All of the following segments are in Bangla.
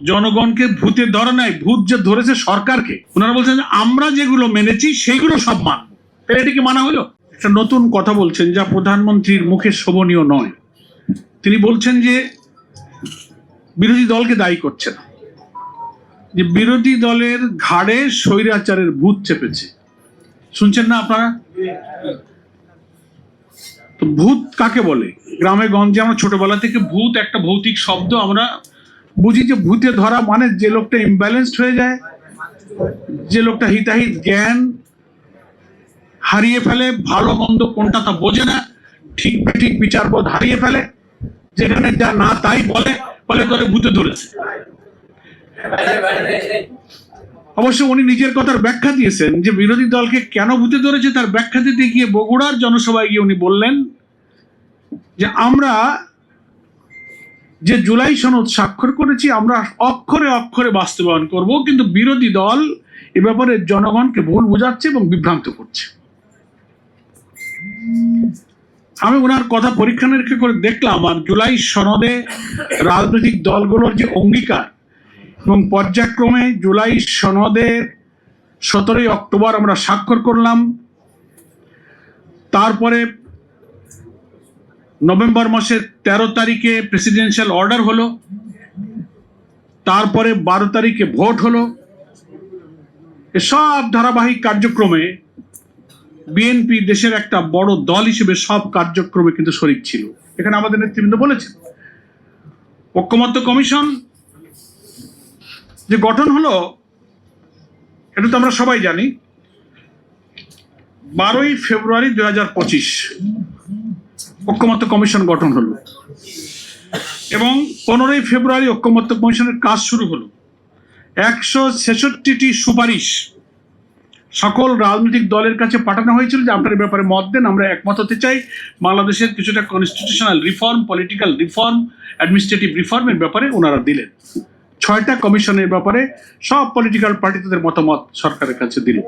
জনগণকে ভূতে ধরে নাই, ভূত যে ধরেছে সরকারকে। ওনারা বলছেন আমরা যেগুলো মেনেছি সেগুলো সব মানব। এটা কি মানা হলো? একটা নতুন কথা বলছেন যা প্রধানমন্ত্রীর মুখে শোভনীয় নয়। তিনি বলছেন যে বিরোধী দলকে দায়ী করছেন, যে বিরোধী দলের ঘাড়ে স্বৈরাচারের ভূত চেপেছে। শুনছেন না আপনারা? তো ভূত কাকে বলে? গ্রামে গঞ্জে আমরা ছোটবেলা থেকে ভূত একটা ভৌতিক শব্দ আমরা বুঝি, যে ভূতে ধরা মানে যে লোকটা ইমব্যালেন্সড হয়ে যায়, যে লোকটা হিতাহিত জ্ঞান হারিয়ে ফেলে, ভালো মন্দ কোনটা তা বোঝে না, ঠিক বেঠিক বিচারবোধ হারিয়ে ফেলে, যেখানে যা না তাই বলে বলে করে ভূতে ধরেছে। অবশ্য উনি নিজের কথার ব্যাখ্যা দিয়েছেন যে বিরোধী দলকে কেন ভূতে ধরেছে তার ব্যাখ্যা দিতে গিয়ে বগুড়ার জনসভায় গিয়ে উনি বললেন যে আমরা যে জুলাই সনদ স্বাক্ষর করেছি আমরা অক্ষরে অক্ষরে বাস্তবায়ন করব, কিন্তু বিরোধী দল এ ব্যাপারে জনগণকে ভুল বোঝাচ্ছে এবং বিভ্রান্ত করছে। আমি ওনার কথা পরীক্ষা নিরীক্ষা করে দেখলাম, আর জুলাই সনদে রাজনৈতিক দলগুলোর যে অঙ্গীকার এবং পর্যায়ক্রমে জুলাই সনদের 17 অক্টোবর আমরা স্বাক্ষর করলাম, তারপরে নভেম্বর মাসের 13 তারিখে প্রেসিডেন্সিয়াল অর্ডার হলো, তারপরে 12 তারিখে ভোট হলো। এসব ধারাবাহিক কার্যক্রমে বিএনপি দেশের একটা বড় দল হিসেবে সব কার্যক্রমে কিন্তু শরিক ছিল। এখানে আমাদের নেতৃবৃন্দ বলেছেন ঐকমত্য কমিশন যে গঠন হলো, এটা তো আমরা সবাই জানি। 12ই ফেব্রুয়ারি 2025 ঐকমত্য কমিশন গঠন হলো এবং 15ই ফেব্রুয়ারি ঐকমত্য কমিশনের কাজ শুরু হলো। 166টি সুপারিশ সকল রাজনৈতিক দলের কাছে পাঠানো হয়েছিল যে আপনার ব্যাপারে মত দেন, আমরা একমত হতে চাই। বাংলাদেশের কিছুটা constitutional reform, political reform, administrative রিফর্মের ব্যাপারে ওনারা দিলেন। 6টা কমিশনের ব্যাপারে সব পলিটিক্যাল পার্টি তাদের মতামত সরকারের কাছে দিল।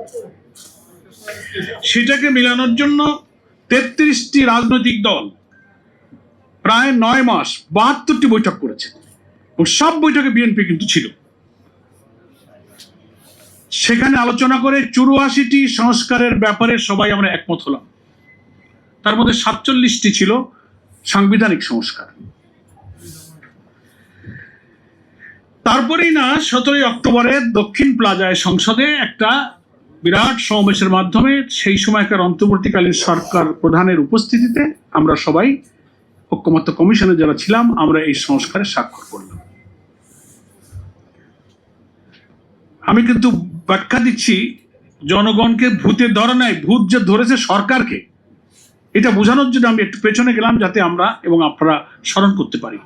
সেটাকে মিলানোর জন্য 33টি রাজনৈতিক দল প্রায় 9 মাস 72টি বৈঠক করেছে এবং সব বৈঠকে বিএনপি কিন্তু ছিল। সেখানে আলোচনা করে 84টি সংস্কারের ব্যাপারে সবাই আমরা একমত হলাম। তার মধ্যে 47টি ছিল সাংবিধানিক সংস্কার। তারপরেই না 17 অক্টোবরে দক্ষিণ প্লাজায় সংসদে একটা বিরাট সমাবেশের মাধ্যমে সেই সময়কার অন্তর্বর্তীকালীন সরকার প্রধানের উপস্থিতিতে আমরা সবাই ঐকমত্য কমিশনে যারা ছিলাম আমরা এই সংস্কারে স্বাক্ষর করলাম। আমি কিন্তু ব্যাখ্যা দিচ্ছি, জনগণকে ভূতে ধরে নাই, ভূত যে ধরেছে সরকারকে, এটা বোঝানোর জন্য আমি একটু পেছনে গেলাম যাতে আমরা এবং আপনারা স্মরণ করতে পারি।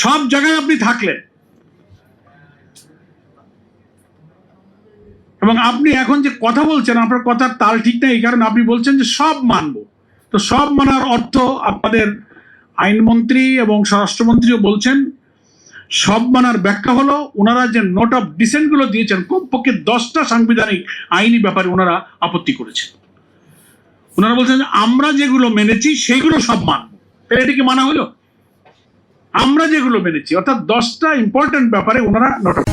সব জায়গায় আপনি থাকলেন এবং আপনি এখন যে কথা বলছেন আপনার কথার তাল ঠিক নাই, এই কারণে আপনি বলছেন যে সব মানব। তো সব মানার অর্থ আপনাদের আইনমন্ত্রী এবং স্বরাষ্ট্রমন্ত্রীও বলছেন সব মানার ব্যাখ্যা হলো ওনারা যে নোট অফ ডিসেন্ট গুলো দিয়েছেন, কমপক্ষে 10টা সাংবিধানিক আইনি ব্যাপারে ওনারা আপত্তি করেছেন। ওনারা বলছেন আমরা যেগুলো মেনেছি সেইগুলো সব মানব। এটা কি মানা হলো? আমরা যেগুলো মেনেছি অর্থাৎ 10টা ইম্পর্টেন্ট ব্যাপারে ওনারা নোট অফ